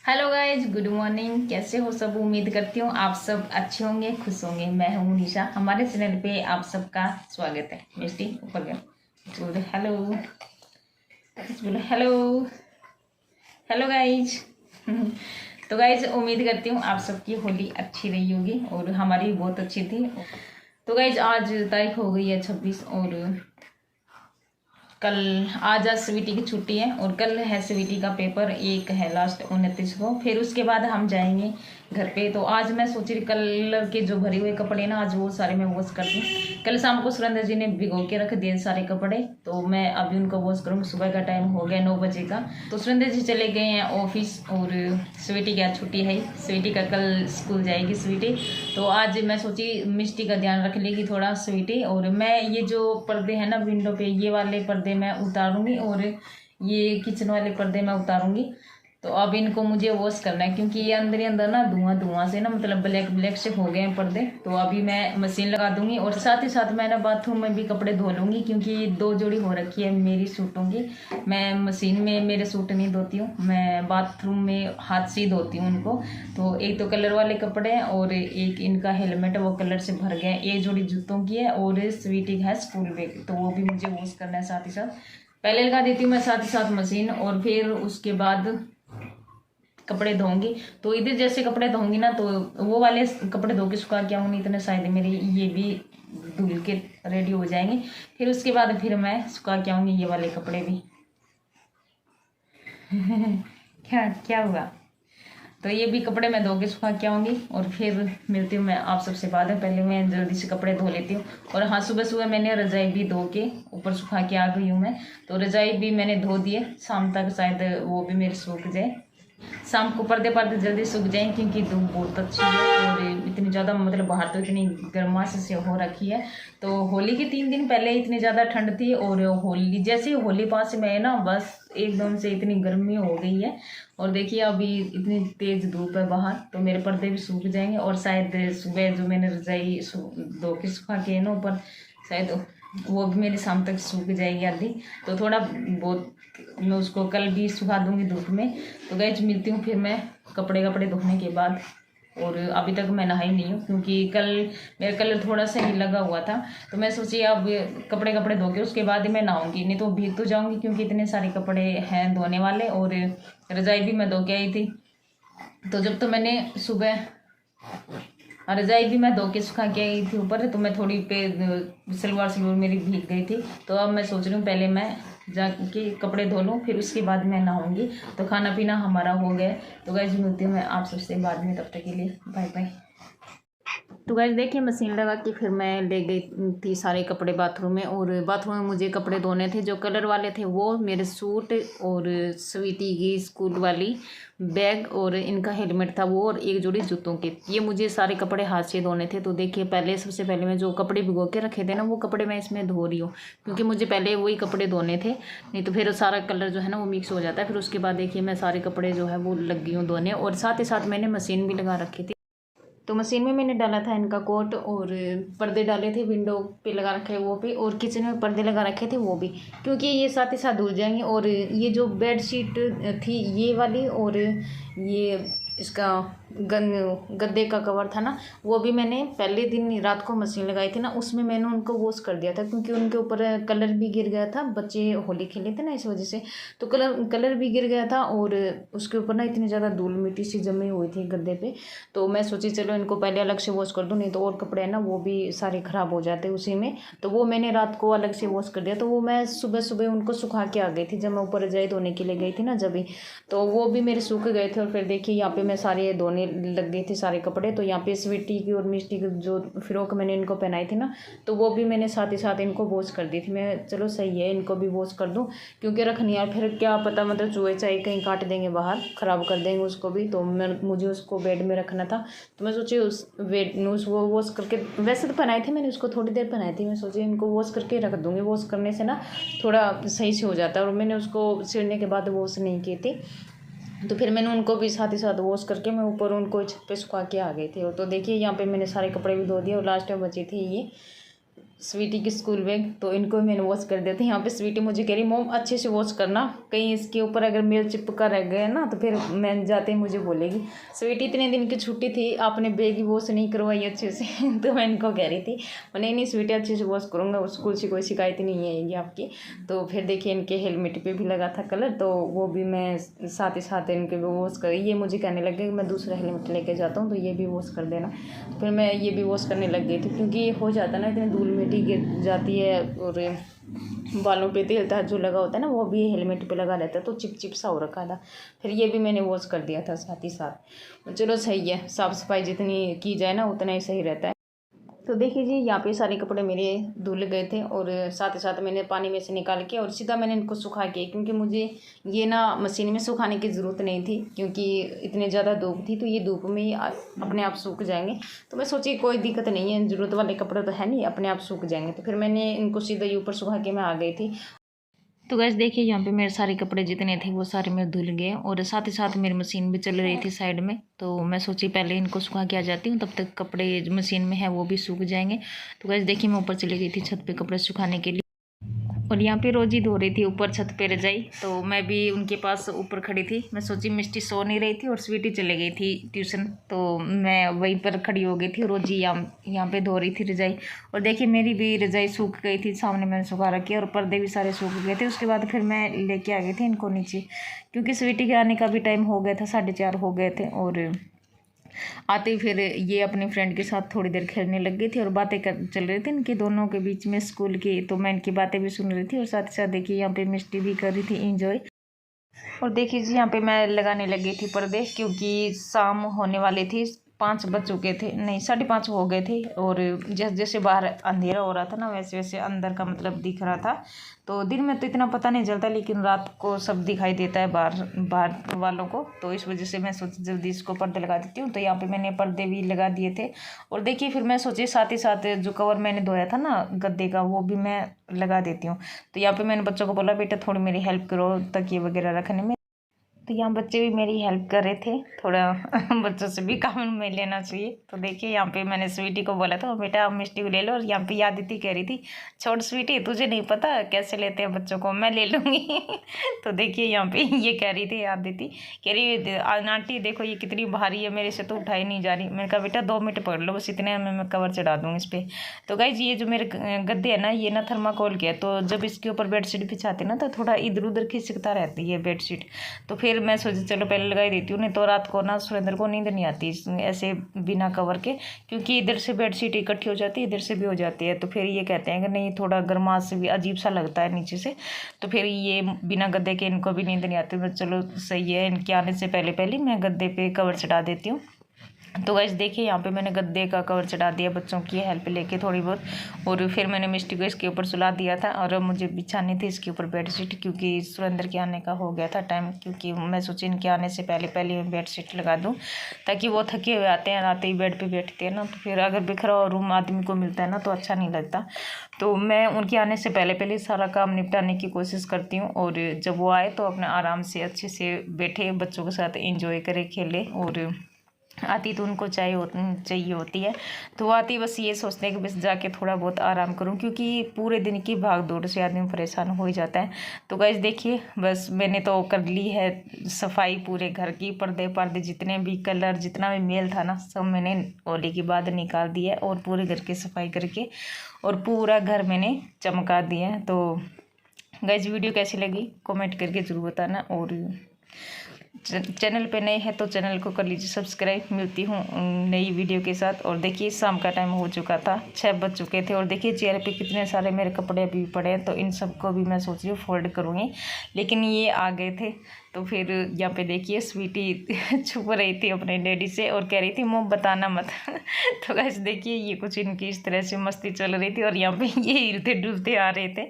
Hello guys, good morning. कैसे हो सब? उम्मीद करती हूँ आप सब अच्छे होंगे, खुश होंगे। मैं हूँ निशा। हमारे चैनल पे आप सबका स्वागत है। मिस्टी ऊपर गए बोलो हेलो, बोलो हेलो। Hello guys. तो गाइज, उम्मीद करती हूँ आप सबकी होली अच्छी रही होगी और हमारी भी बहुत अच्छी थी। तो गाइज, आज तारीख हो गई है 26 और कल आज स्वीटी की छुट्टी है और कल है स्वीटी का पेपर। एक है लास्ट 29 को, फिर उसके बाद हम जाएंगे घर पे। तो आज मैं सोच रही कलर के जो भरे हुए कपड़े ना, आज वो सारे मैं वॉश कर दूँ। कल शाम को सुरेंद्र जी ने भिगो के रख दिए सारे कपड़े, तो मैं अभी उनको वॉश करूँगी। सुबह का टाइम हो गया 9 बजे का। तो सुरेंद्र जी चले गए हैं ऑफिस और स्वीटी की आज छुट्टी है। स्वीटी का कल स्कूल जाएगी स्वीटी। तो आज मैं सोची मिष्टी का ध्यान रख लेगी थोड़ा स्वीटी। और मैं ये जो पर्दे हैं ना विंडो पे, ये वाले पर्दे मैं उतारूंगी और ये किचन वाले पर्दे मैं उतारूंगी। तो अब इनको मुझे वॉश करना है क्योंकि ये अंदर ही अंदर ना धुआं धुआं से ना, मतलब ब्लैक ब्लैक से हो गए हैं पर्दे। तो अभी मैं मशीन लगा दूंगी और साथ ही साथ मैं ना बाथरूम में भी कपड़े धो लूंगी क्योंकि 2 जोड़ी हो रखी है मेरी सूटों की। मैं मशीन में मेरे सूट नहीं धोती हूँ, मैं बाथरूम में हाथ से ही धोती हूँ उनको। तो एक तो कलर वाले कपड़े हैं और एक इनका हेलमेट है, वो कलर से भर गए। एक जोड़ी जूतों की है और स्वीटी है स्कूल बैग, तो वो भी मुझे वॉश करना है साथ ही साथ। पहले लगा देती हूँ मैं साथ ही साथ मशीन और फिर उसके बाद कपड़े धोऊंगी। तो इधर जैसे कपड़े धोऊंगी ना, तो वो वाले कपड़े धो के सुखा के आऊंगी, इतने शायद मेरे ये भी धुल के रेडी हो जाएंगे। फिर उसके बाद फिर मैं सुखा के आऊंगी ये वाले कपड़े भी। क्या क्या हुआ? तो ये भी कपड़े मैं धो के सुखा के आऊंगी और फिर मिलती हूँ मैं आप सबसे बाद में। पहले मैं जल्दी से कपड़े धो लेती हूँ। और हाँ, सुबह सुबह मैंने रजाई भी धो के ऊपर सुखा के आ गई हूँ मैं। तो रजाई भी मैंने धो दिए, शाम तक शायद वो भी मेरे सूख जाए। शाम को पर्दे पर्दे जल्दी सूख जाएं क्योंकि धूप बहुत अच्छी है और इतनी ज़्यादा, मतलब बाहर तो इतनी गर्माश से हो रखी है। तो होली के 3 दिन पहले इतनी ज़्यादा ठंड थी और होली जैसे ही होली पास में है ना, बस एकदम से इतनी गर्मी हो गई है। और देखिए अभी इतनी तेज़ धूप है बाहर, तो मेरे पर्दे भी सूख जाएंगे और शायद सुबह जो मैंने रजाई धो के सुखा के ना ऊपर, शायद वो भी मेरी शाम तक सूख जाएगी आधी। तो थोड़ा बहुत मैं उसको कल भी सुखा दूंगी धूप में। तो गैस मिलती हूँ फिर मैं कपड़े धोने के बाद। और अभी तक मैं नहाई नहीं हूँ क्योंकि कल मेरा कलर थोड़ा सा ही लगा हुआ था। तो मैं सोची अब कपड़े धो के उसके बाद ही मैं नहाऊंगी, नहीं तो भीग तो जाऊंगी क्योंकि इतने सारे कपड़े हैं धोने वाले। और रजाई भी मैं धो के आई थी। तो जब तो मैंने सुबह रजाई भी मैं धो के सुखा के आई थी ऊपर, तो मैं थोड़ी पे सलवार मेरी भीग गई थी। तो अब मैं सोच रही हूँ पहले मैं जाके कपड़े धो लूँ, फिर उसके बाद मैं नहाऊंगी। तो खाना पीना हमारा हो गया। तो गाइस मिलती हूँ मैं आप सबसे बाद में, तब तक के लिए बाय बाय। तो गाइस देखिए, मशीन लगा के फिर मैं ले गई थी सारे कपड़े बाथरूम में। और बाथरूम में मुझे कपड़े धोने थे, जो कलर वाले थे वो मेरे सूट और स्वीटी की स्कूल वाली बैग और इनका हेलमेट था वो, और एक जोड़ी जूतों के। ये मुझे सारे कपड़े हाथ से धोने थे। तो देखिए पहले सबसे पहले मैं जो कपड़े भिगो के रखे थे ना, वो कपड़े मैं इसमें धो रही हूँ क्योंकि मुझे पहले वही कपड़े धोने थे, नहीं तो फिर सारा कलर जो है ना वो मिक्स हो जाता है। फिर उसके बाद देखिए मैं सारे कपड़े जो है वो लग गई हूँ धोने, और साथ ही साथ मैंने मशीन भी लगा रखी थी। तो मशीन में मैंने डाला था इनका कोट और पर्दे डाले थे विंडो पे लगा रखे वो भी, और किचन में पर्दे लगा रखे थे वो भी, क्योंकि ये साथ ही साथ धुल जाएंगे। और ये जो बेड शीट थी ये वाली, और ये इसका गद्दे का कवर था ना, वो भी मैंने पहले दिन रात को मशीन लगाई थी ना, उसमें मैंने उनको वॉश कर दिया था क्योंकि उनके ऊपर कलर भी गिर गया था। बच्चे होली खेले थे ना, इस वजह से तो कलर भी गिर गया था और उसके ऊपर ना इतनी ज़्यादा धूल मिट्टी सी जमी हुई थी गद्दे पे। तो मैं सोची चलो इनको पहले अलग से वॉश कर दूँ, नहीं तो और कपड़े हैं ना वो भी सारे ख़राब हो जाते उसी में। तो वो मैंने रात को अलग से वॉश कर दिया। तो वो मैं सुबह सुबह उनको सुखा के आ गई थी, जब मैं ऊपर रजाई धोने के लिए गई थी ना, जब भी। तो वो भी मेरे सूख गए थे। और फिर देखिए यहाँ पे मैं सारे धोने लग गई थी सारे कपड़े। तो यहाँ पे स्वीटी की और मिष्टी की जो फ्रॉक मैंने इनको पहनाई थी ना, तो वो भी मैंने साथ ही साथ इनको वॉश कर दी थी। मैं चलो सही है इनको भी वॉश कर दूँ, क्योंकि रखनी है फिर क्या पता, मतलब चूहे चाहे कहीं काट देंगे बाहर, ख़राब कर देंगे उसको भी। तो मुझे उसको बेड में रखना था। तो मैं सोची वो वॉश करके, वैसे तो पहनाई थी मैंने उसको, थोड़ी देर पहनाई थी। मैं सोची इनको वॉश करके रख दूँगी, वॉश करने से ना थोड़ा सही से हो जाता है। और मैंने उसको सिलने के बाद वॉश नहीं की थी, तो फिर मैंने उनको भी साथ ही साथ वॉश करके मैं ऊपर उनको छत पे सुखा के आ गई थी। तो देखिए यहाँ पे मैंने सारे कपड़े भी धो दिए और लास्ट में बची थी ये स्वीटी की स्कूल बैग, तो इनको मैंने वॉश कर दिया था। यहाँ पे स्वीटी मुझे कह रही मोम अच्छे से वॉश करना, कहीं इसके ऊपर अगर मेल चिपका रह गया ना तो फिर मैं जाते ही मुझे बोलेगी। स्वीटी इतने दिन की छुट्टी थी, आपने बैग ही वॉश नहीं करवाई अच्छे से तो मैं इनको कह रही थी नहीं स्वीटी अच्छे से वॉश करूँगा, स्कूल से कोई शिकायत नहीं आएगी आपकी। तो फिर देखिए इनके हेलमेट पर भी लगा था कलर, तो वो भी मैं साथ ही साथ इनके भी वॉश कर, ये मुझे कहने लग गया कि मैं दूसरा हेलमेट लेके जाता हूँ तो ये भी वॉश कर देना। तो फिर मैं ये भी वॉश करने लग गई थी, क्योंकि हो जाता है ना इतनी धूल मिट्टी गिर जाती है और बालों पे तेल था जो लगा होता है ना वो भी हेलमेट पे लगा रहता है, तो चिप सा हो रखा था। फिर ये भी मैंने वॉश कर दिया था साथ ही साथ। चलो सही है, साफ़ सफाई जितनी की जाए ना उतना ही सही रहता है। तो देखिए जी यहाँ पे सारे कपड़े मेरे धुल गए थे और साथ ही साथ मैंने पानी में से निकाल के और सीधा मैंने इनको सुखा के, क्योंकि मुझे ये ना मशीन में सुखाने की ज़रूरत नहीं थी, क्योंकि इतनी ज़्यादा धूप थी तो ये धूप में ही अपने आप सूख जाएंगे। तो मैं सोची कोई दिक्कत नहीं है, ज़रूरत वाले कपड़े तो है नहीं, अपने आप सूख जाएंगे। तो फिर मैंने इनको सीधा ही ऊपर सुखा के मैं आ गई थी। तो गैस देखिए यहाँ पे मेरे सारे कपड़े जितने थे वो सारे मेरे धुल गए और साथ ही साथ मेरी मशीन भी चल रही थी साइड में। तो मैं सोची पहले इनको सुखा के आ जाती हूँ, तब तक कपड़े जो मशीन में है वो भी सूख जाएंगे। तो गैस देखिए मैं ऊपर चली गई थी छत पे कपड़े सुखाने के लिए, और यहाँ पे रोजी धो रही थी ऊपर छत पे रजाई। तो मैं भी उनके पास ऊपर खड़ी थी। मैं सोची मिष्टी सो नहीं रही थी और स्वीटी चले गई थी ट्यूशन, तो मैं वहीं पर खड़ी हो गई थी। रोजी यहाँ पे धो रही थी रजाई, और देखिए मेरी भी रजाई सूख गई थी, सामने मैंने सुखा रखी और पर्दे भी सारे सूख गए थे। उसके बाद फिर मैं लेके आ गई थी इनको नीचे, क्योंकि स्वीटी के आने का भी टाइम हो गया था, 4:30 हो गए थे। और आते ही फिर ये अपनी फ्रेंड के साथ थोड़ी देर खेलने लग गई थी और बातें चल रही थी इनके दोनों के बीच में स्कूल की। तो मैं इनकी बातें भी सुन रही थी और साथ ही साथ देखिए यहाँ पे मिष्टी भी कर रही थी इंजॉय। और देखिए जी यहाँ पे मैं लगाने लग गई थी पर्दे, क्योंकि शाम होने वाली थी, 5 बज चुके थे, नहीं 5:30 हो गए थे। और जैसे जैसे बाहर अंधेरा हो रहा था ना वैसे वैसे अंदर का मतलब दिख रहा था। तो दिन में तो इतना पता नहीं चलता, लेकिन रात को सब दिखाई देता है बाहर वालों को। तो इस वजह से मैं सोची जल्दी इसको पर्दे लगा देती हूँ। तो यहाँ पे मैंने पर्दे भी लगा दिए थे। और देखिए फिर मैं सोची साथ ही साथ जो कवर मैंने धोया था ना गद्दे का वो भी मैं लगा देती हूँ। तो यहाँ पे मैंने बच्चों को बोला बेटा थोड़ी मेरी हेल्प करो तकिए वगैरह रखने में। तो यहाँ बच्चे भी मेरी हेल्प कर रहे थे, थोड़ा बच्चों से भी काम में लेना चाहिए। तो देखिए यहाँ पे मैंने स्वीटी को बोला था बेटा आप मिष्टी को ले लो, और यहाँ पे आदिति कह रही थी छोड़ स्वीटी तुझे नहीं पता कैसे लेते हैं बच्चों को, मैं ले लूँगी तो देखिए यहाँ पे ये कह रही थी आदिति, कह रही आंटी देखो ये कितनी भारी है, मेरे से तो उठाई नहीं जा रही। मैंने कहा बेटा 2 मिनट पकड़ लो बस, इतने में मैं कवर चढ़ा दूँगी इस पर। तो गाइज ये जो मेरे गद्दे है ना ये ना थर्माकोल के है, तो जब इसके ऊपर बेडशीट बिछाते ना तो थोड़ा इधर उधर खिसकता रहती है बेडशीट। तो फिर मैं सोची चलो पहले लगाई देती हूँ, नहीं तो रात को ना सुरेंद्र को नींद नहीं आती ऐसे बिना कवर के, क्योंकि इधर से बेडशीट इकट्ठी हो जाती है इधर से भी हो जाती है। तो फिर ये कहते हैं कि नहीं थोड़ा गर्माश से भी अजीब सा लगता है नीचे से, तो फिर ये बिना गद्दे के इनको भी नींद नहीं आती। चलो सही है, इनके आने से पहले मैं गद्दे पे कवर चढ़ा देती हूँ। तो गाइस देखिए यहाँ पे मैंने गद्दे का कवर चढ़ा दिया बच्चों की हेल्प लेके थोड़ी बहुत, और फिर मैंने मिष्टी को इसके ऊपर सुला दिया था। और मुझे बिछानी थी इसके ऊपर बेडशीट, क्योंकि सुरेंद्र के आने का हो गया था टाइम, क्योंकि मैं सोची इनके आने से पहले मैं बेडशीट लगा दूँ, ताकि वो थके हुए आते हैं आते ही बेड पर बैठते हैं ना, तो फिर अगर बिखरा हुआ रूम आदमी को मिलता है ना तो अच्छा नहीं लगता। तो मैं उनके आने से पहले सारा काम निपटाने की कोशिश करती हूँ, और जब वो आए तो अपने आराम से अच्छे से बैठे बच्चों के साथ इंजॉय करे खेले। और आती तो उनको चाहिए होती है, तो आती बस ये सोचते हैं कि बस जाके थोड़ा बहुत आराम करूं, क्योंकि पूरे दिन की भाग दौड़ से आदमी परेशान हो ही जाता है। तो गाइस देखिए बस मैंने तो कर ली है सफाई पूरे घर की, पर्दे जितने भी कलर जितना भी मेल था ना सब मैंने होली के बाद निकाल दिया है, और पूरे घर की सफाई करके और पूरा घर मैंने चमका दिया है। तो गाइस वीडियो कैसी लगी कमेंट करके ज़रूर बताना, और चैनल पे नए हैं तो चैनल को कर लीजिए सब्सक्राइब। मिलती हूँ नई वीडियो के साथ। और देखिए शाम का टाइम हो चुका था, 6 बज चुके थे, और देखिए चेयर पे कितने सारे मेरे कपड़े अभी पड़े हैं, तो इन सबको भी मैं सोच रही हूँ फोल्ड करूँगी, लेकिन ये आ गए थे। तो फिर यहाँ पे देखिए स्वीटी छुप रही थी अपने डैडी से और कह रही थी मुँह बताना मत तो गाइस देखिए ये कुछ इनकी इस तरह से मस्ती चल रही थी, और यहाँ पे ये हिलते डुलते आ रहे थे।